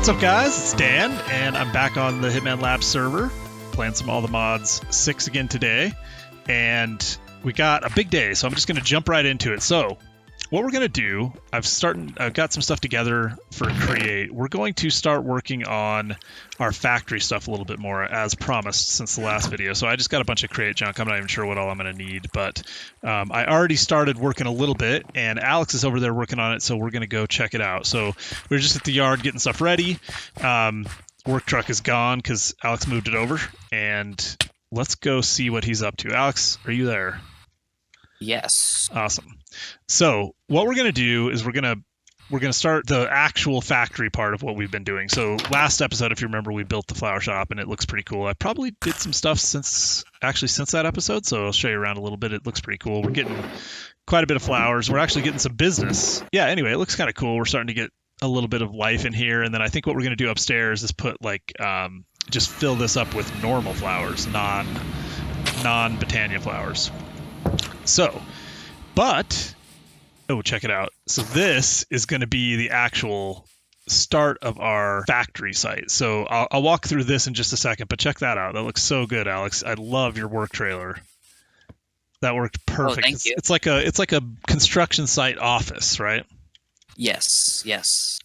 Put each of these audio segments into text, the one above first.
What's up, guys? It's Dan, and I'm back on the HITMANLABS server, playing some All the Mods 6 again today, and we got a big day, so I'm just going to jump right into it. So, what we're going to do, I've got some stuff together for Create. We're going to start working on our factory stuff a little bit more, as promised since the last video. So I just got a bunch of Create junk. I'm not even sure what all I'm going to need, but I already started working a little bit, and Alex is over there working on it, so we're going to go check it out. So we're just at the yard getting stuff ready. Work truck is gone because Alex moved it over, and let's go see what he's up to. Alex, are you there? Yes. Awesome. So what we're going to do is we're going to start the actual factory part of what we've been doing. So last episode, if you remember, we built the flower shop, and it looks pretty cool. I probably did some stuff since that episode, so I'll show you around a little bit. It looks pretty cool. We're getting quite a bit of flowers. We're actually getting some business. Yeah, anyway, it looks kind of cool. We're starting to get a little bit of life in here, and then I think what we're going to do upstairs is put just fill this up with normal flowers, non-Botania flowers. So, check it out. So this is going to be the actual start of our factory site. So I'll walk through this in just a second, but check that out. That looks so good, Alex. I love your work trailer. That worked perfect. Oh, thank you. It's like a construction site office, right? Yes.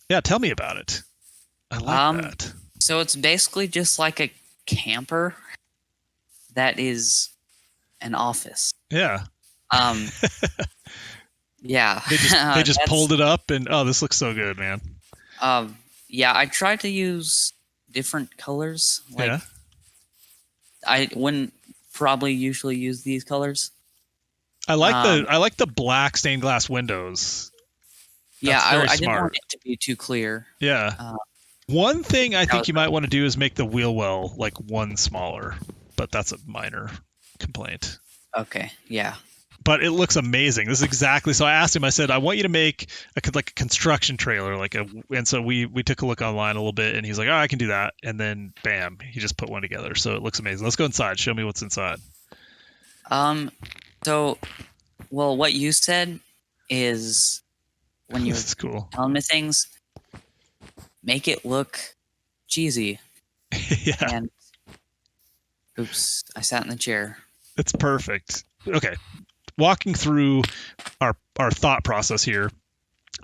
Yeah, tell me about it. I like that. So it's basically just like a camper that is an office. Yeah. Yeah. They just pulled it up, and this looks so good, man. Yeah, I tried to use different colors. Yeah. I wouldn't probably usually use these colors. I like the black stained glass windows. That's I didn't want it to be too clear. Yeah. One thing I think you might want to do is make the wheel well like one smaller, but that's a minor complaint. Okay. Yeah. But it looks amazing. This is exactly. So I asked him. I said, I want you to make a construction trailer, and so we took a look online a little bit, and he's like, oh, I can do that. And then, bam, he just put one together. So it looks amazing. Let's go inside. Show me what's inside. So, well, what you said is when you're cool. telling me things, make it look cheesy. Yeah. And oops, I sat in the chair. It's perfect. Okay. Walking through our thought process here,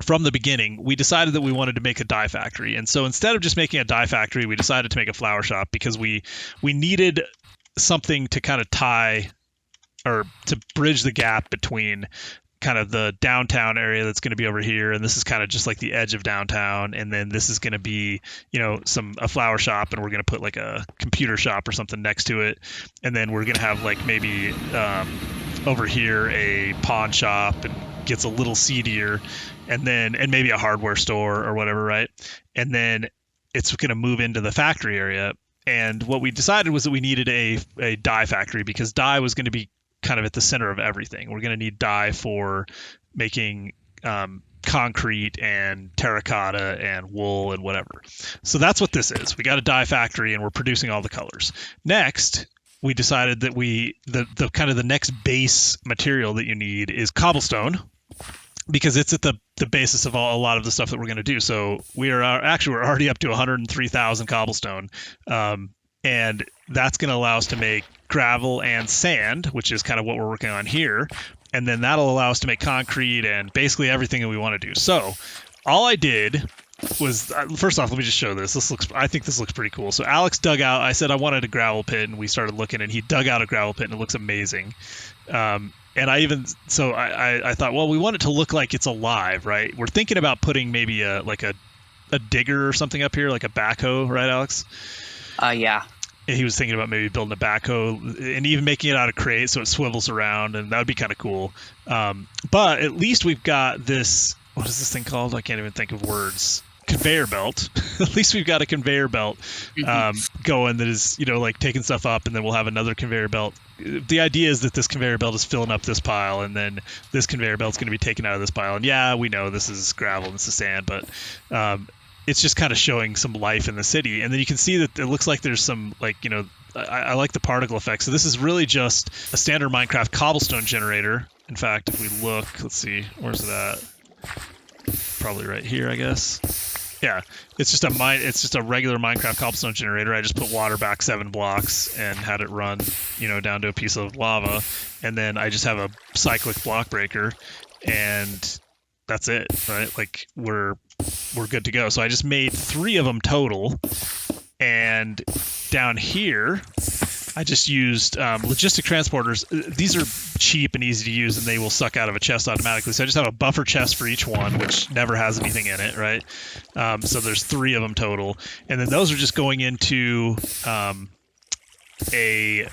from the beginning, we decided that we wanted to make a dye factory. And so instead of just making a dye factory, we decided to make a flower shop because we needed something to kind of tie or to bridge the gap between kind of the downtown area that's going to be over here, and this is kind of just like the edge of downtown, and then this is going to be, a flower shop, and we're going to put like a computer shop or something next to it, and then we're going to have like maybe over here a pawn shop, and gets a little seedier, and maybe a hardware store or whatever, right? And then it's going to move into the factory area. And what we decided was that we needed a dye factory, because dye was going to be kind of at the center of everything. We're going to need dye for making concrete and terracotta and wool and whatever. So that's what this is. We got a dye factory, and we're producing all the colors. Next, we decided that the kind of the next base material that you need is cobblestone, because it's at the basis of a lot of the stuff that we're going to do. So we're already up to 103,000 cobblestone. And that's going to allow us to make gravel and sand, which is kind of what we're working on here. And then that'll allow us to make concrete and basically everything that we want to do. So all I did was, first off, let me just show this. I think this looks pretty cool. So Alex dug out, I said I wanted a gravel pit, and we started looking, and he dug out a gravel pit, and it looks amazing. And I thought, well, we want it to look like it's alive, right? We're thinking about putting maybe a digger or something up here, like a backhoe, right, Alex? Yeah. He was thinking about maybe building a backhoe and even making it out of crate so it swivels around, and that would be kind of cool. But at least we've got this, what is this thing called? I can't even think of words. Conveyor belt. At least we've got a conveyor belt going that is, like taking stuff up, and then we'll have another conveyor belt. The idea is that this conveyor belt is filling up this pile, and then this conveyor belt is going to be taken out of this pile. And yeah, we know this is gravel and this is sand, but it's just kind of showing some life in the city. And then you can see that it looks like there's some, I like the particle effect. So this is really just a standard Minecraft cobblestone generator. In fact, if we look, let's see, where's it at? Probably right here, I guess. Yeah, it's just a regular Minecraft cobblestone generator. I just put water back 7 blocks and had it run, down to a piece of lava, and then I just have a cyclic block breaker, and that's it, right? Like we're good to go. So I just made 3 of them total, and down here I just used logistic transporters. These are cheap and easy to use, and they will suck out of a chest automatically. So I just have a buffer chest for each one, which never has anything in it, right? So there's 3 of them total, and then those are just going into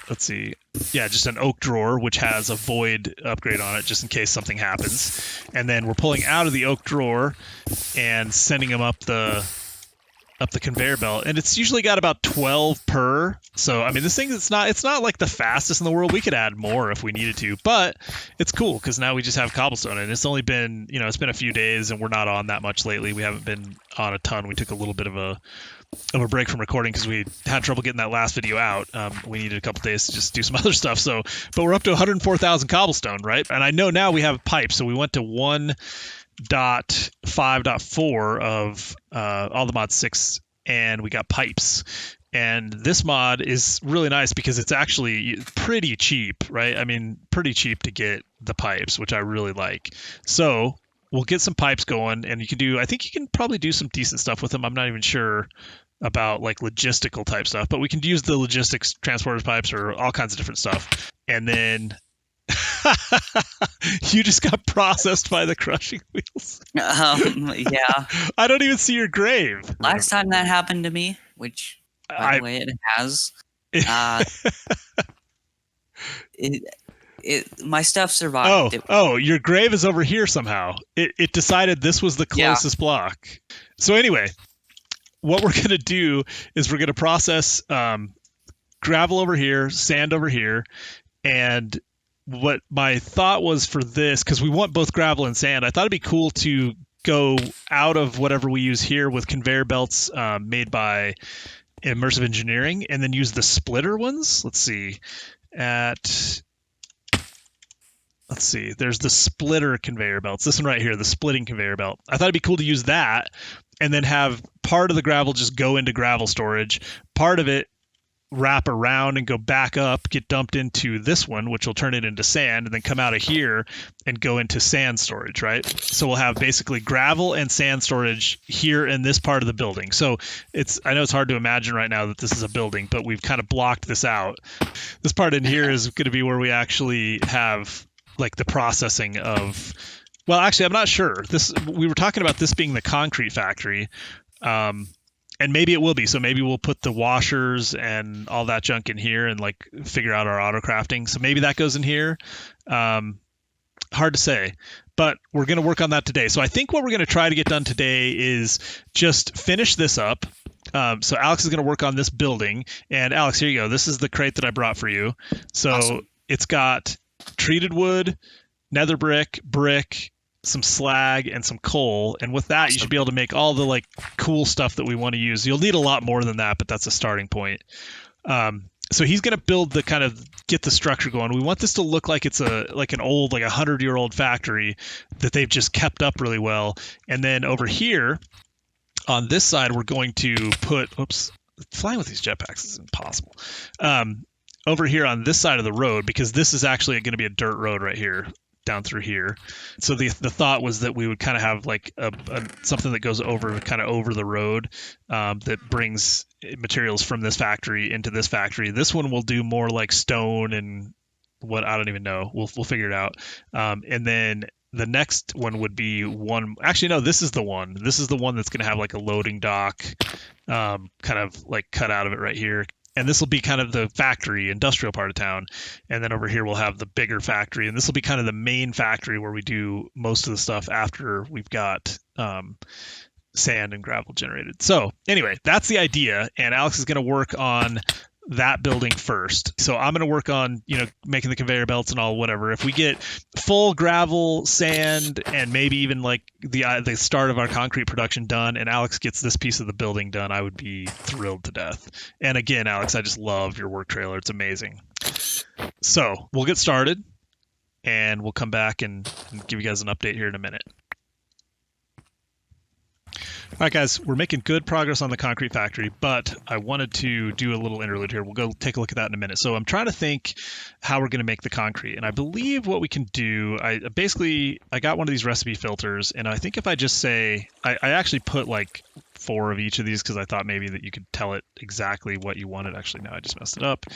let's see, yeah, just an oak drawer, which has a void upgrade on it, just in case something happens. And then we're pulling out of the oak drawer and sending them up the conveyor belt, and it's usually got about 12 per. So I mean, this thing, it's not like the fastest in the world. We could add more if we needed to, but it's cool because now we just have cobblestone, and it's only been it's been a few days, and we're not on that much lately. We haven't been on a ton. We took a little bit of a break from recording because we had trouble getting that last video out. We needed a couple days to just do some other stuff. So, but we're up to 104,000 cobblestone, right? And I know now we have pipes, so we went to 1.5.4 of all the mod 6, and we got pipes. And this mod is really nice because it's actually pretty cheap, right? I mean, pretty cheap to get the pipes, which I really like. So we'll get some pipes going, and I think you can probably do some decent stuff with them. I'm not even sure about like logistical type stuff, but we can use the logistics transporters pipes or all kinds of different stuff. And then you just got processed by the crushing wheels. Yeah. I don't even see your grave. Last time that happened to me, which by the way it has, my stuff survived. Your grave is over here somehow. It decided this was the closest block. So anyway, what we're gonna do is we're gonna process gravel over here, sand over here, and what my thought was for this, because we want both gravel and sand, I thought it'd be cool to go out of whatever we use here with conveyor belts made by Immersive Engineering, and then use the splitter ones. Let's see, there's the splitter conveyor belts. This one right here, the splitting conveyor belt. I thought it'd be cool to use that, and then have part of the gravel just go into gravel storage, part of it wrap around and go back up, get dumped into this one, which will turn it into sand, and then come out of here and go into sand storage, right? So we'll have basically gravel and sand storage here in this part of the building. So I know it's hard to imagine right now that this is a building, but we've kind of blocked this out. This part in here is going to be where we actually have like the processing of, well, actually, I'm not sure. We were talking about this being the concrete factory. And maybe it will be. So maybe we'll put the washers and all that junk in here and like figure out our auto crafting. So maybe that goes in here. Hard to say, but we're going to work on that today. So I think what we're going to try to get done today is just finish this up. So Alex is going to work on this building. And Alex, here you go. This is the crate that I brought for you. So awesome. It's got treated wood, nether brick, some slag, and some coal, and with that you should be able to make all the like cool stuff that we want to use. You'll need a lot more than that, but that's a starting point. So he's going to build get the structure going. We want this to look like it's an old, like 100-year-old factory that they've just kept up really well. And then over here on this side, we're going to put, flying with these jetpacks is impossible. Over here on this side of the road, because this is actually going to be a dirt road right here, down through here. So the thought was that we would kind of have like something that goes over the road that brings materials from this factory into this factory. This one will do more like stone and what, I don't even know. We'll figure it out. And then the next one would be one. Actually, no, this is the one. This is the one that's going to have like a loading dock, kind of like cut out of it right here. And this will be kind of the factory, industrial part of town. And then over here, we'll have the bigger factory. And this will be kind of the main factory where we do most of the stuff after we've got sand and gravel generated. So anyway, that's the idea. And Alex is going to work on that building first. So I'm going to work on, making the conveyor belts and all, whatever. If we get full gravel, sand, and maybe even like the start of our concrete production done, and Alex gets this piece of the building done, I would be thrilled to death. And again, Alex, I just love your work trailer. It's amazing. So we'll get started, and we'll come back and give you guys an update here in a minute. All right, guys, we're making good progress on the concrete factory, but I wanted to do a little interlude here. We'll go take a look at that in a minute. So I'm trying to think how we're going to make the concrete, and I believe what we can do. I got one of these recipe filters, and I think if I just say I actually put like 4 of each of these because I thought maybe that you could tell it exactly what you wanted. Actually, no, I just messed it up.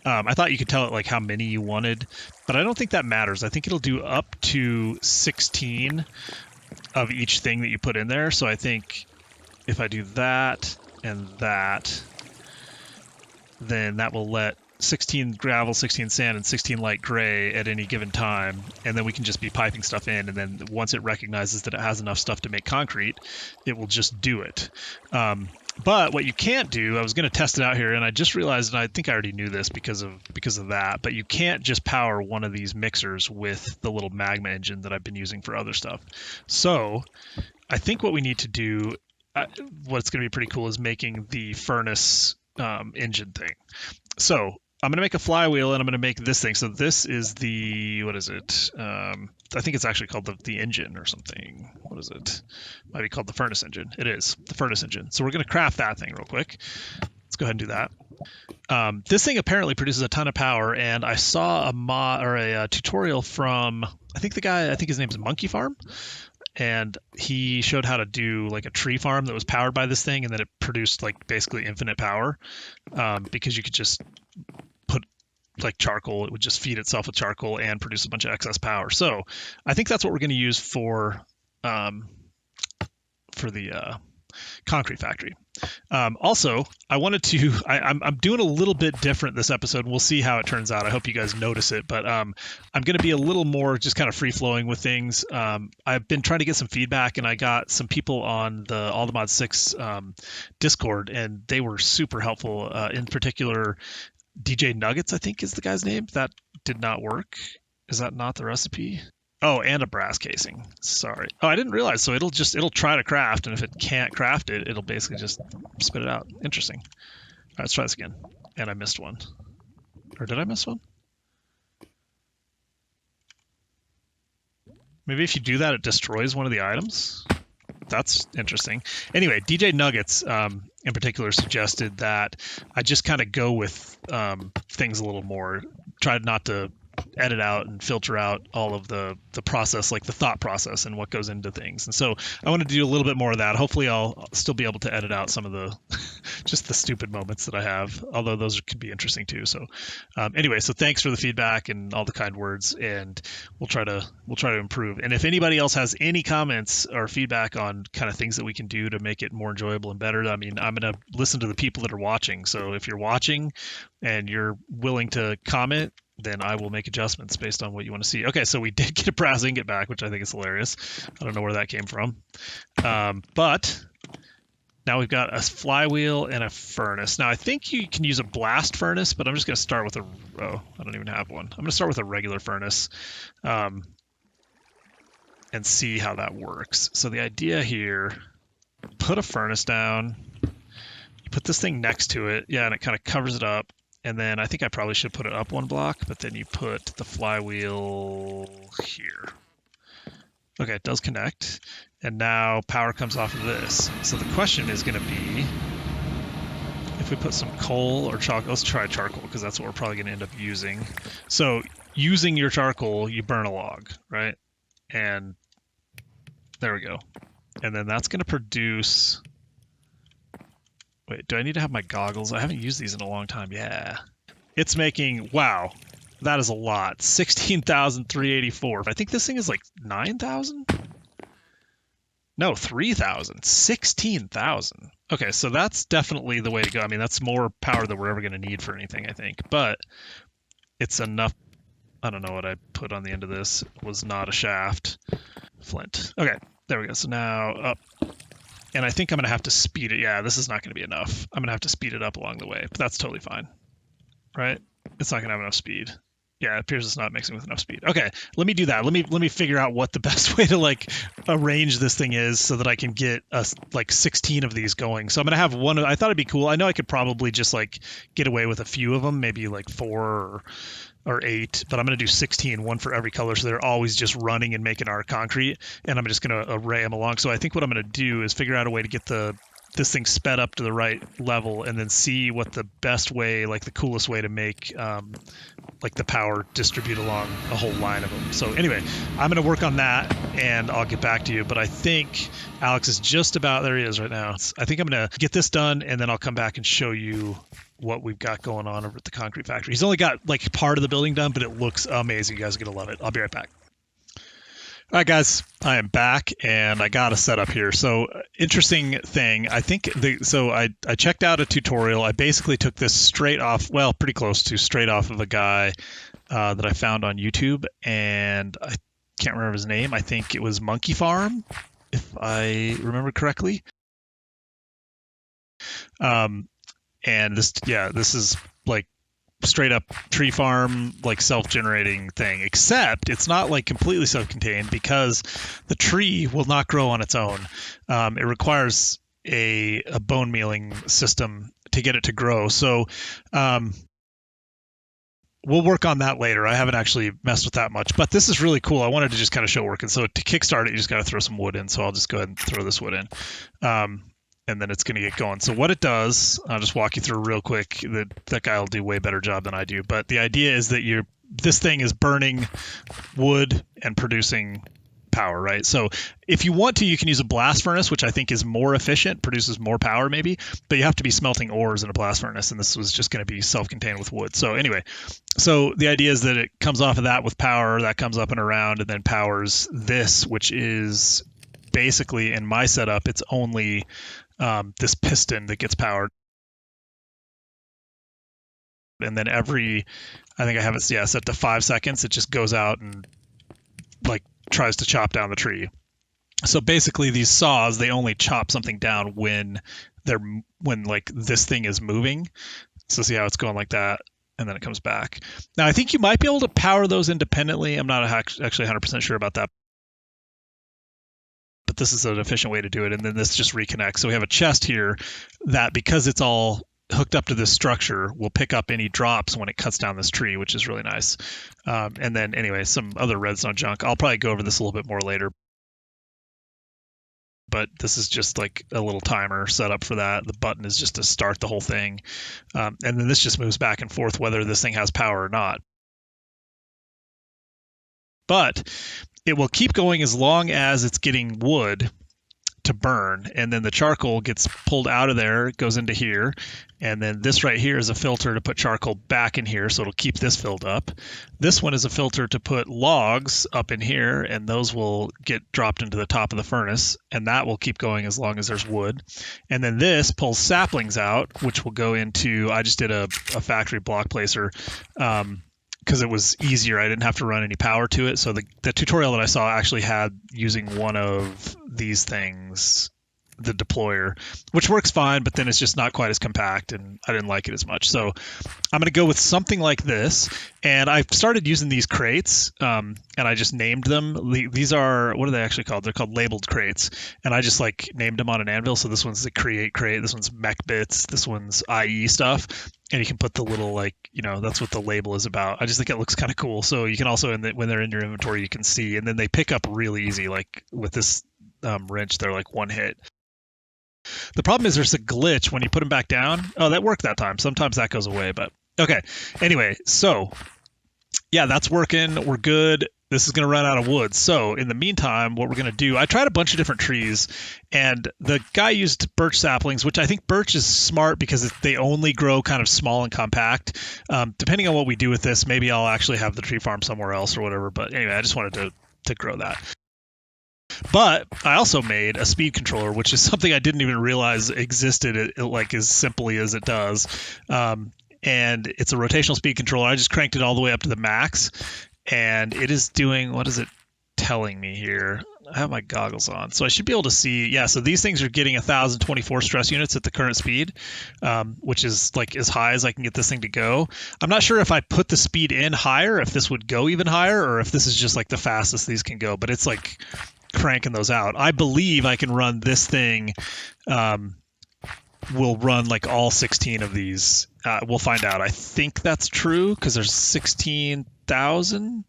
I thought you could tell it like how many you wanted, but I don't think that matters. I think it'll do up to 16 of each thing that you put in there. So I think if I do that and that, then that will let 16 gravel, 16 sand, and 16 light gray at any given time. And then we can just be piping stuff in. And then once it recognizes that it has enough stuff to make concrete, it will just do it. But what you can't do, I was going to test it out here, and I just realized, and I think I already knew this because of that, but you can't just power one of these mixers with the little magma engine that I've been using for other stuff. So I think what we need to do, what's going to be pretty cool, is making the furnace engine thing. So I'm going to make a flywheel, and I'm going to make this thing. So this is the, what is it? I think it's actually called the engine or something. What is it? Might be called the furnace engine. It is the furnace engine. So we're going to craft that thing real quick. Let's go ahead and do that. This thing apparently produces a ton of power, and I saw a tutorial from, I think his name is Monkey Farm, and he showed how to do like a tree farm that was powered by this thing, and then it produced like basically infinite power, because you could just put like charcoal, it would just feed itself with charcoal and produce a bunch of excess power. So I think that's what we're going to use for the concrete factory. Also, I wanted to, I'm doing a little bit different this episode. We'll see how it turns out. I hope you guys notice it, but I'm going to be a little more just kind of free flowing with things. I've been trying to get some feedback, and I got some people on the All the Mod 6 Discord, and they were super helpful. In particular, DJ Nuggets, I think is the guy's name. That did not work. Is that not the recipe? Oh, and a brass casing. Sorry. Oh, I didn't realize. So it'll try to craft, and if it can't craft it, it'll basically just spit it out. Interesting. All right, let's try this again. And I missed one. Or did I miss one? Maybe if you do that, it destroys one of the items. That's interesting. Anyway, DJ Nuggets in particular suggested that I just kind of go with things a little more. Try not to edit out and filter out all of the process, like the thought process and what goes into things. And so I want to do a little bit more of that. Hopefully I'll still be able to edit out some of the just the stupid moments that I have, although those could be interesting too. So anyway, so thanks for the feedback and all the kind words, and we'll try to improve. And if anybody else has any comments or feedback on kind of things that we can do to make it more enjoyable and better, I mean, I'm going to listen to the people that are watching. So if you're watching and you're willing to comment, then I will make adjustments based on what you want to see. Okay, so we did get a brass ingot back, which I think is hilarious. I don't know where that came from. But now we've got a flywheel and a furnace. Now I think you can use a blast furnace, but I'm just going to start with I don't even have one. I'm going to start with a regular furnace and see how that works. So the idea here, put a furnace down, you put this thing next to it, yeah, and it kind of covers it up. And then I think I probably should put it up one block, but then you put the flywheel here. Okay, it does connect. And now power comes off of this. So the question is going to be, if we put some coal or charcoal, let's try charcoal because that's what we're probably going to end up using. So using your charcoal, you burn a log, right? And there we go. And then that's going to produce... Wait, do I need to have my goggles? I haven't used these in a long time. Yeah. It's making, wow, that is a lot. 16,384. I think this thing is like 9,000? No, 3,000. 16,000. Okay, so that's definitely the way to go. I mean, that's more power than we're ever going to need for anything, I think. But it's enough. I don't know what I put on the end of this. It was not a shaft. Flint. Okay, there we go. So now up. And I think I'm going to have to speed it. Yeah, this is not going to be enough. I'm going to have to speed it up along the way, but that's totally fine. Right? It's not going to have enough speed. Yeah, it appears it's not mixing with enough speed. Okay, let me do that. Let me figure out what the best way to like arrange this thing is so that I can get like 16 of these going. So I'm going to have one. I thought it'd be cool. I know I could probably just like get away with a few of them, maybe like 4 or or 8, but I'm going to do 16, one for every color. So they're always just running and making our concrete, and I'm just going to array them along. So I think what I'm going to do is figure out a way to get this thing sped up to the right level, and then see what the best way, like the coolest way to make like the power distribute along a whole line of them. So anyway, I'm going to work on that, and I'll get back to you. But I think Alex is just about, there he is right now. I think I'm going to get this done, and then I'll come back and show you what we've got going on over at the concrete factory. He's only got like part of the building done, but it looks amazing. You guys are going to love it. I'll be right back. All right, guys, I am back, and I got a setup here. So interesting thing, I think, I checked out a tutorial. I basically took this straight off, well, pretty close to straight off of a guy that I found on YouTube, and I can't remember his name. I think it was Monkey Farm, if I remember correctly. And this is like straight up tree farm, like self-generating thing, except it's not like completely self-contained, because the tree will not grow on its own. It requires a bone mealing system to get it to grow. So we'll work on that later. I haven't actually messed with that much, but this is really cool. I wanted to just kind of show working. So to kickstart it, you just got to throw some wood in. So I'll just go ahead and throw this wood in. And then it's going to get going. So what it does, I'll just walk you through real quick. That guy will do a way better job than I do. But the idea is that this thing is burning wood and producing power, right? So if you want to, you can use a blast furnace, which I think is more efficient, produces more power maybe, but you have to be smelting ores in a blast furnace, and this was just going to be self-contained with wood. So anyway, so the idea is that it comes off of that with power, that comes up and around, and then powers this, which is basically, in my setup, it's only this piston that gets powered. And then I think I have it set to 5 seconds, it just goes out and like tries to chop down the tree. So basically these saws, they only chop something down when like this thing is moving. So see how it's going like that, and then it comes back. Now I think you might be able to power those independently. I'm not actually 100% sure about that, but this is an efficient way to do it. And then this just reconnects. So we have a chest here that, because it's all hooked up to this structure, will pick up any drops when it cuts down this tree, which is really nice. And then anyway, some other redstone junk. I'll probably go over this a little bit more later, but this is just like a little timer set up for that. The button is just to start the whole thing. And then this just moves back and forth whether this thing has power or not. But it will keep going as long as it's getting wood to burn, and then the charcoal gets pulled out of there, goes into here, and then this right here is a filter to put charcoal back in here, so it'll keep this filled up. This one is a filter to put logs up in here, and those will get dropped into the top of the furnace, and that will keep going as long as there's wood. And then this pulls saplings out, which will go into, I just did a factory block placer, because it was easier. I didn't have to run any power to it. So the tutorial that I saw actually had using one of these things, the deployer, which works fine, but then it's just not quite as compact, and I didn't like it as much. So I'm going to go with something like this. And I've started using these crates, and I just named them. These are, what are they actually called? They're called labeled crates. And I just like named them on an anvil. So this one's the create crate. This one's mech bits. This one's IE stuff. And you can put the little, like, that's what the label is about. I just think it looks kind of cool. So you can also, when they're in your inventory, you can see, and then they pick up really easy. Like with this wrench, they're like one hit. The problem is there's a glitch when you put them back down. Oh, that worked that time. Sometimes that goes away, but okay. Anyway, so yeah, that's working. We're good. This is going to run out of wood. So in the meantime, what we're going to do, I tried a bunch of different trees, and the guy used birch saplings, which I think birch is smart because they only grow kind of small and compact. Depending on what we do with this, maybe I'll actually have the tree farm somewhere else or whatever. But anyway, I just wanted to grow that. But I also made a speed controller, which is something I didn't even realize existed like as simply as it does. And it's a rotational speed controller. I just cranked it all the way up to the max, and it is doing, what is it telling me here? I have my goggles on, so I should be able to see. Yeah, so these things are getting 1,024 stress units at the current speed, which is like as high as I can get this thing to go. I'm not sure if I put the speed in higher, if this would go even higher, or if this is just like the fastest these can go, but it's like cranking those out. I believe I can run this thing will run like all 16 of these. We'll find out. I think that's true because there's 16,000.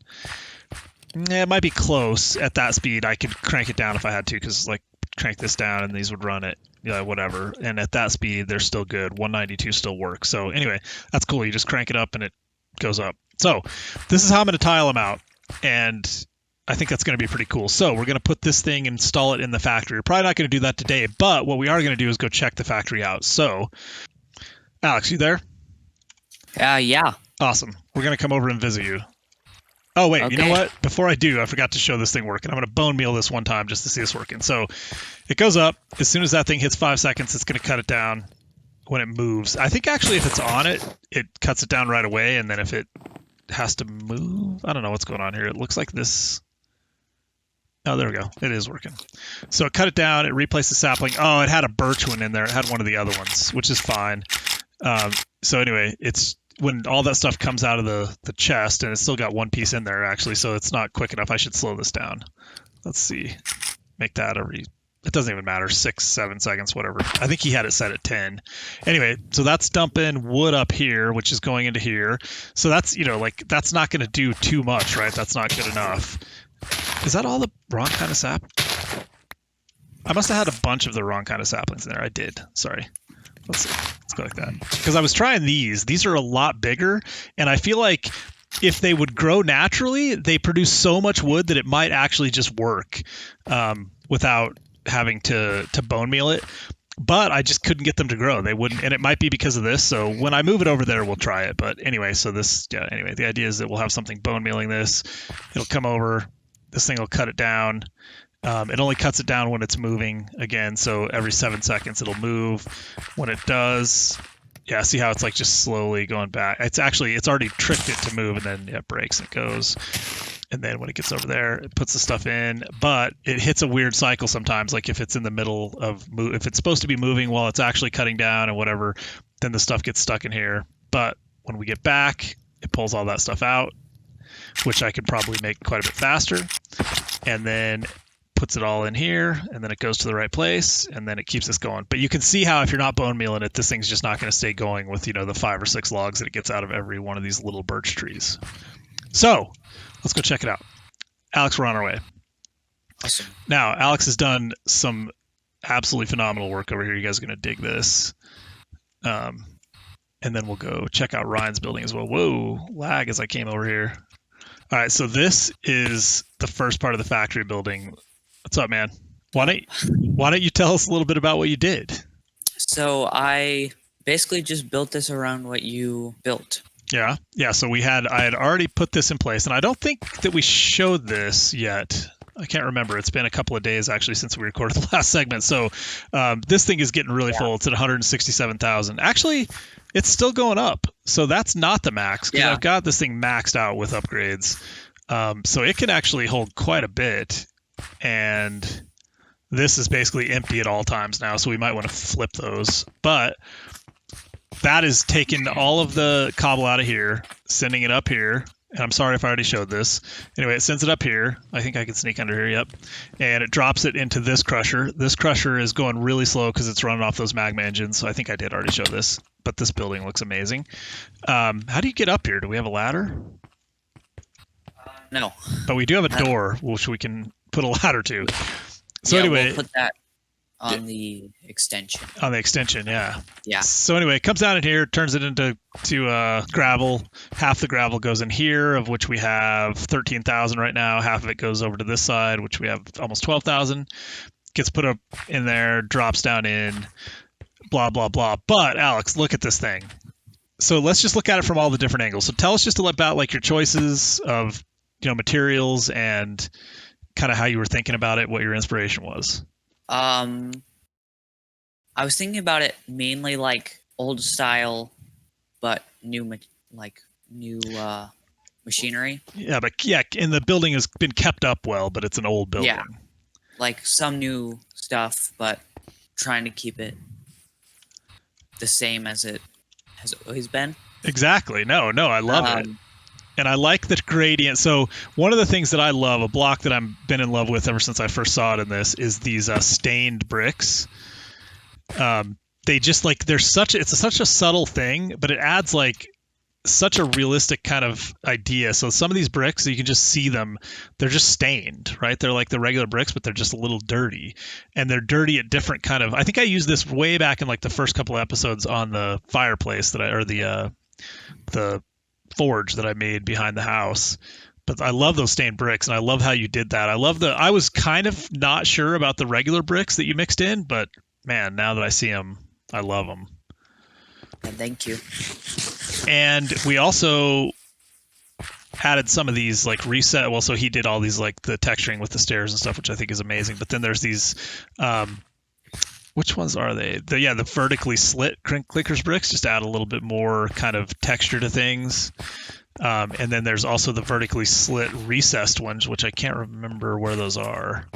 Yeah, it might be close at that speed. I could crank it down if I had to, because like crank this down and these would run it, whatever. And at that speed, they're still good. 192 still works. So anyway, that's cool. You just crank it up and it goes up. So this is how I'm going to tile them out, and I think that's going to be pretty cool. So we're going to put this thing, install it in the factory. We're probably not going to do that today, but what we are going to do is go check the factory out. So, Alex, you there? Yeah. Awesome. We're going to come over and visit you. Oh, wait, You know Okay. what? Before I do, I forgot to show this thing working. I'm going to bone meal this one time just to see this working. So it goes up. As soon as that thing hits 5 seconds, it's going to cut it down when it moves. I think actually if it's on it, it cuts it down right away. And then if it has to move, I don't know what's going on here. It looks like this. Oh, there we go. It is working. So it cut it down. It replaced the sapling. Oh, it had a birch one in there. It had one of the other ones, which is fine. So anyway, it's when all that stuff comes out of the chest, and it's still got one piece in there actually, so it's not quick enough. I should slow this down. Let's see. Make that it doesn't even matter, 6, 7 seconds, whatever. I think he had it set at 10. Anyway, so that's dumping wood up here, which is going into here. So that's, like that's not going to do too much, right? That's not good enough. Is that all the wrong kind of sap? I must have had a bunch of the wrong kind of saplings in there. I did. Sorry. Let's see. Let's go like that. Because I was trying these. These are a lot bigger, and I feel like if they would grow naturally, they produce so much wood that it might actually just work without having to bone meal it. But I just couldn't get them to grow. They wouldn't, and it might be because of this. So when I move it over there, we'll try it. But anyway, the idea is that we'll have something bone mealing this. It'll come over. This thing will cut it down. It only cuts it down when it's moving again. So every 7 seconds it'll move. When it does, see how it's like just slowly going back. It's already tricked it to move, and then it breaks and it goes. And then when it gets over there, it puts the stuff in, but it hits a weird cycle sometimes. Like if it's in the middle of if it's supposed to be moving while it's actually cutting down and whatever, then the stuff gets stuck in here. But when we get back, it pulls all that stuff out, which I could probably make quite a bit faster. And then puts it all in here, and then it goes to the right place, and then it keeps this going. But you can see how if you're not bone mealing it, this thing's just not going to stay going with, the 5 or 6 logs that it gets out of every one of these little birch trees. So let's go check it out. Alex, we're on our way. Awesome. Now, Alex has done some absolutely phenomenal work over here. You guys are going to dig this. And then we'll go check out Ryan's building as well. Whoa, lag as I came over here. All right, so this is the first part of the factory building. What's up, man? Why don't you tell us a little bit about what you did? So I basically just built this around what you built. Yeah. So I had already put this in place, and I don't think that we showed this yet. I can't remember. It's been a couple of days actually since we recorded the last segment. So this thing is getting really full. It's at 167,000. Actually, it's still going up. So that's not the max, because I've got this thing maxed out with upgrades. So it can actually hold quite a bit. And this is basically empty at all times now, so we might want to flip those. But that is taking all of the cobble out of here, sending it up here. And I'm sorry if I already showed this. Anyway, it sends it up here. I think I can sneak under here, yep. And it drops it into this crusher. This crusher is going really slow because it's running off those magma engines. So I think I did already show this, but this building looks amazing. How do you get up here? Do we have a ladder? No. But we do have a door, which we can put a ladder to. So anyway, we'll put that on the extension. On the extension, yeah. Yeah. So anyway, it comes down in here, turns it into gravel. Half the gravel goes in here, of which we have 13,000 right now. Half of it goes over to this side, which we have almost 12,000. Gets put up in there, drops down in, blah, blah, blah. But Alex, look at this thing. So let's just look at it from all the different angles. So tell us just about like your choices of materials and kind of how you were thinking about it, what your inspiration was. I was thinking about it mainly like old style, but new machinery. Yeah, but and the building has been kept up well, but it's an old building. Yeah, like some new stuff, but trying to keep it the same as it has always been. Exactly. No, I love it. And I like the gradient. So one of the things that I love, a block that I've been in love with ever since I first saw it in this, is these stained bricks. they just like it's such a subtle thing, but it adds like such a realistic kind of idea. So some of these bricks, you can just see them, they're just stained, right? They're like the regular bricks, but they're just a little dirty, and they're dirty at different kind of. I think I used this way back in like the first couple of episodes on the fireplace the forge that I made behind the house. But I love those stained bricks, and I love how you did that. I was kind of not sure about the regular bricks that you mixed in, but man, now that I see them, I love them. And thank you. And we also added some of these like reset. Well, so he did all these like the texturing with the stairs and stuff, which I think is amazing. But then there's these, which ones are they? The vertically slit clickers bricks just add a little bit more kind of texture to things. And then there's also the vertically slit recessed ones, which I can't remember where those are.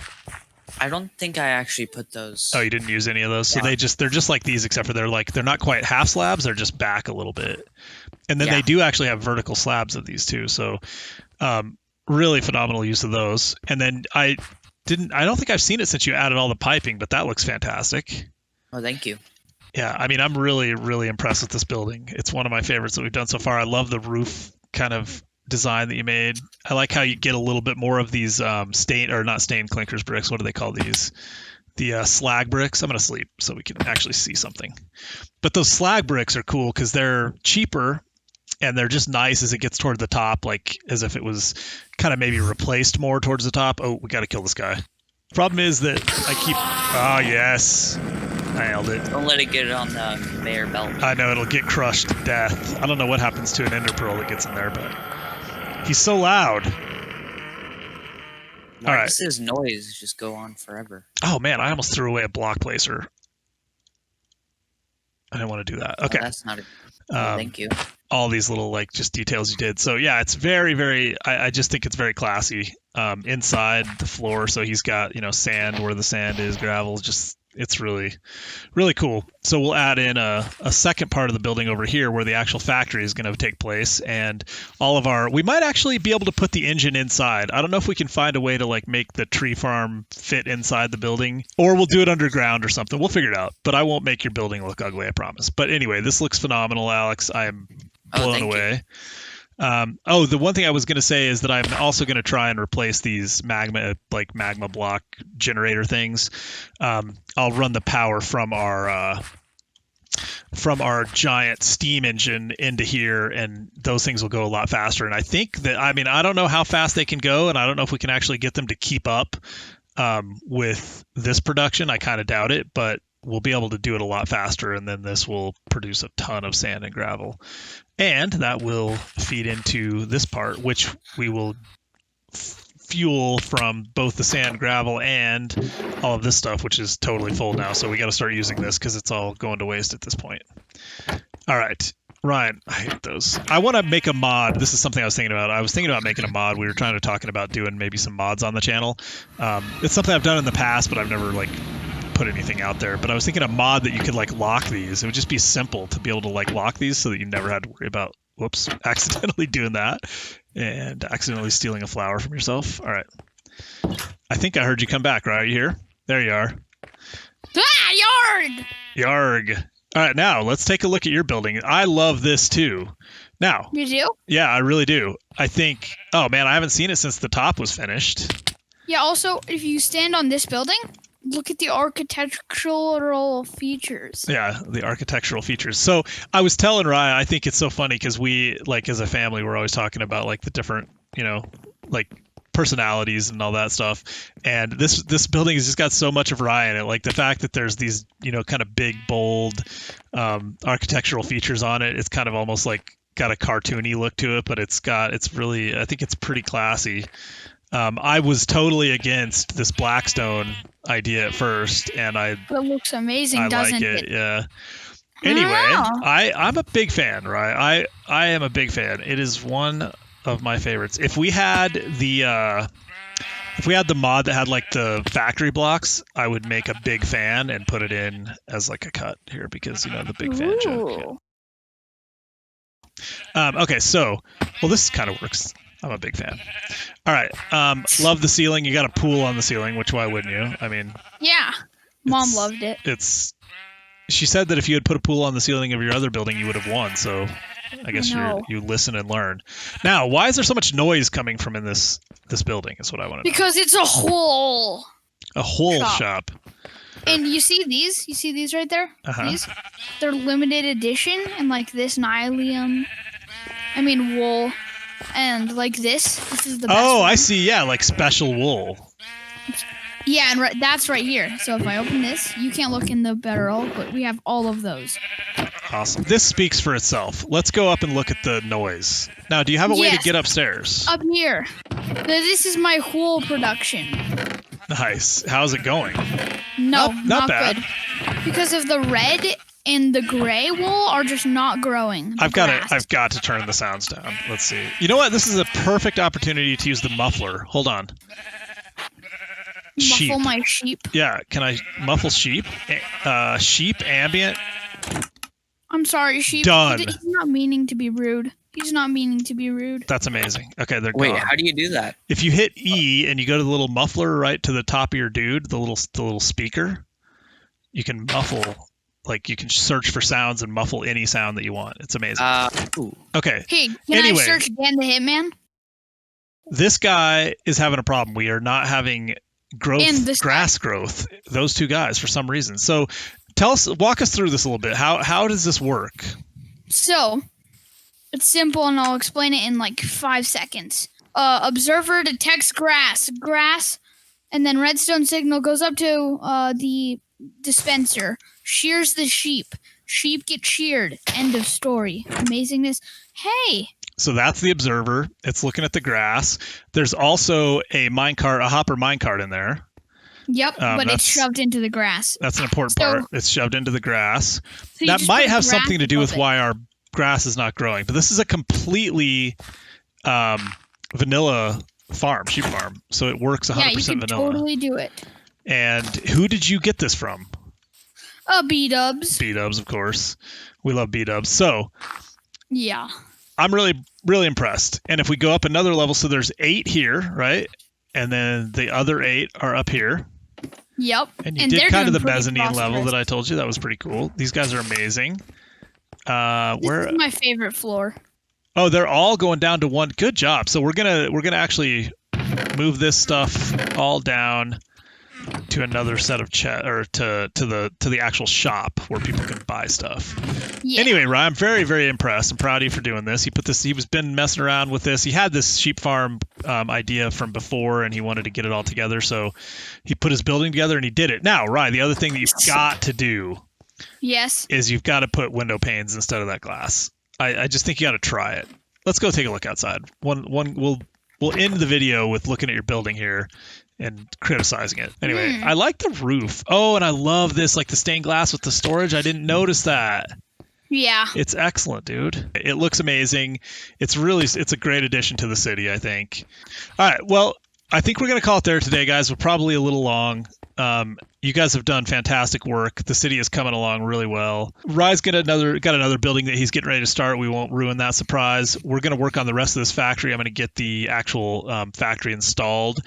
I don't think I actually put those. Oh, you didn't use any of those? So they're just like these, except for they're not quite half slabs, they're just back a little bit. And then they do actually have vertical slabs of these too. So really phenomenal use of those. And then I don't think I've seen it since you added all the piping, but that looks fantastic. Oh, thank you. Yeah, I mean, I'm really, really impressed with this building. It's one of my favorites that we've done so far. I love the roof kind of design that you made. I like how you get a little bit more of these not stained clinkers bricks. What do they call these? The slag bricks. I'm going to sleep so we can actually see something. But those slag bricks are cool because they're cheaper and they're just nice as it gets toward the top, like as if it was kind of maybe replaced more towards the top. Oh, we got to kill this guy. Problem is that I keep... Oh, yes. I nailed it. Don't let it get on the conveyor belt. I know, it'll get crushed to death. I don't know what happens to an ender pearl that gets in there, but he's so loud. All right. His noise just go on forever. Oh, man, I almost threw away a block placer. I didn't want to do that. Okay. Oh, that's not a... thank you. All these little like just details you did. So yeah, it's very, very, I just think it's very classy. Inside the floor, so he's got, sand where the sand is, gravel, just, it's really, really cool. So we'll add in a second part of the building over here where the actual factory is going to take place, and we might actually be able to put the engine inside. I don't know if we can find a way to like make the tree farm fit inside the building, or we'll do it underground or something. We'll figure it out, but I won't make your building look ugly, I promise. But anyway, this looks phenomenal, Alex. I'm blown away. The one thing I was going to say is that I'm also going to try and replace these magma block generator things. I'll run the power from our giant steam engine into here, and those things will go a lot faster. And I think that, I don't know how fast they can go, and I don't know if we can actually get them to keep up with this production. I kind of doubt it, but we'll be able to do it a lot faster, and then this will produce a ton of sand and gravel. And that will feed into this part, which we will fuel from both the sand, gravel, and all of this stuff, which is totally full now. So we got to start using this because it's all going to waste at this point. All right, Ryan, I hate those. I want to make a mod. This is something I was thinking about. I was thinking about making a mod. We were talking about doing maybe some mods on the channel. It's something I've done in the past, but I've never put anything out there. But I was thinking a mod that you could lock these. It would just be simple to be able to lock these so that you never had to worry about accidentally doing that and accidentally stealing a flower from yourself. All right, I think I heard you come back, right? Are you here? There you are. Yarg. All right, now let's take a look at your building. I love this too. Now, you do? Yeah, I really do. I think, oh man, I haven't seen it since the top was finished. Yeah, also, if you stand on this building, look at the architectural features. Yeah, the architectural features. So I was telling Ryan, I think it's so funny because we, as a family, we're always talking about the different, personalities and all that stuff. And this building has just got so much of Ryan. And the fact that there's these, kind of big, bold architectural features on it. It's kind of almost got a cartoony look to it, but I think it's pretty classy. I was totally against this Blackstone idea at first, and it looks amazing, doesn't it? I like it, yeah. Anyway, I'm a big fan, right? I am a big fan. It is one of my favorites. If we had the mod that had the factory blocks, I would make a big fan and put it in as a cut here because the big fan joke. Yeah. Okay, so this kind of works. I'm a big fan. All right. Love the ceiling. You got a pool on the ceiling, which why wouldn't you? Yeah. Mom loved it. She said that if you had put a pool on the ceiling of your other building, you would have won. So I guess No. you listen and learn. Now, why is there so much noise coming from in this building? Is what I want to know. Because it's a hole. A whole shop. shop. And you see these? You see these right there? Uh-huh. These? They're limited edition, and like this wool, and like this. This is the best Oh, one. I see. Yeah, like special wool. Yeah, and that's right here. So if I open this, you can't look in the barrel, but we have all of those. Awesome. This speaks for itself. Let's go up and look at the noise. Now, do you have a way to Yes. get upstairs? Up here. This is my wool production. Nice. How's it going? No, Not bad. good. Because of the red and the gray wool are just not growing. I've got to turn the sounds down. Let's see. You know what? This is a perfect opportunity to use the muffler. Hold on. Sheep. Muffle my sheep. Yeah, can I muffle sheep? Sheep ambient. I'm sorry, sheep. Done. He's not meaning to be rude. He's not meaning to be rude. That's amazing. Okay, they're Wait, gone. how do you do that? If you hit E and you go to the little muffler right to the top of your dude, the little speaker, you can muffle. Like you can search for sounds and muffle any sound that you want. It's amazing. Ooh. Okay, Hey, can Anyway. I search Dan the Hitman? this guy is having a problem. We are not having And this grass growth. Those two guys for some reason. So walk us through this a little bit. How does this work? So, it's simple, and I'll explain it in like 5 seconds. Observer detects grass, and then redstone signal goes up to the dispenser, shears the sheep get sheared. End of story. Amazingness. Hey, So that's the observer. It's looking at the grass. There's also a hopper minecart in there. yep, but that's- it's shoved into the grass. That's an important So- part. It's shoved into the grass. So you That just might put have grass something to do with above it. why our grass is not growing. But this is a completely vanilla sheep farm. So it works 100% Yeah, you can vanilla. totally do it. And who did you get this from? B-dubs. B-dubs, of course. We love B-dubs. So Yeah. I'm really, really impressed. And if we go up another level, so there's 8 here, right? And then the other 8 are up here. Yep. And you And did they're kind of doing the pretty mezzanine level prosperous. that I told you. That was pretty cool. These guys are amazing. This is my favorite floor. Oh, they're all going down to one. Good job. So we're gonna actually move this stuff all down to another set of to the actual shop where people can buy stuff. Yeah. Anyway, Ryan, I'm very, very impressed. I'm proud of you for doing this. He was been messing around with this. He had this sheep farm idea from before, and he wanted to get it all together. So he put his building together, and he did it. Now, Ryan, the other thing that you've got to do Yes. is you've got to put window panes instead of that glass. I just think you got to try it. Let's go take a look outside. We'll end the video with looking at your building here and criticizing it. Anyway, I like the roof. Oh, and I love this, like the stained glass with the storage. I didn't notice that. Yeah. It's excellent, dude. It looks amazing. It's a great addition to the city, I think. All right, well, I think we're gonna call it there today, guys. We're probably a little long. You guys have done fantastic work. The city is coming along really well. Rye's got another building that he's getting ready to start. We won't ruin that surprise. We're gonna work on the rest of this factory. I'm gonna get the actual factory installed.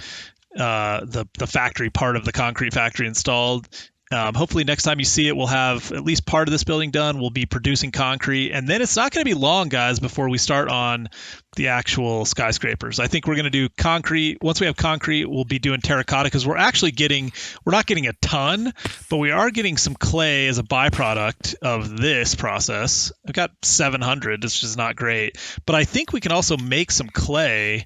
The factory part of the concrete factory installed. Hopefully next time you see it, we'll have at least part of this building done. We'll be producing concrete, and then it's not going to be long, guys, before we start on the actual skyscrapers. I think we're going to do concrete. Once we have concrete, we'll be doing terracotta, because we're not getting a ton, but we are getting some clay as a byproduct of this process. I've got 700, which is not great, but I think we can also make some clay.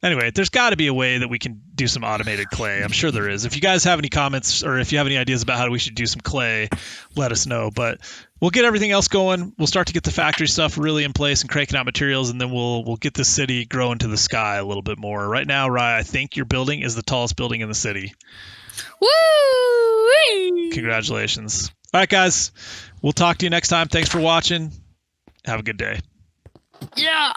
Anyway, there's got to be a way that we can do some automated clay. I'm sure there is. If you guys have any comments or if you have any ideas about how we should do some clay, let us know. But we'll get everything else going. We'll start to get the factory stuff really in place and cranking out materials, and then we'll get the city growing to the sky a little bit more. Right now, Rye, I think your building is the tallest building in the city. Woo! Congratulations. All right, guys. We'll talk to you next time. Thanks for watching. Have a good day. Yeah.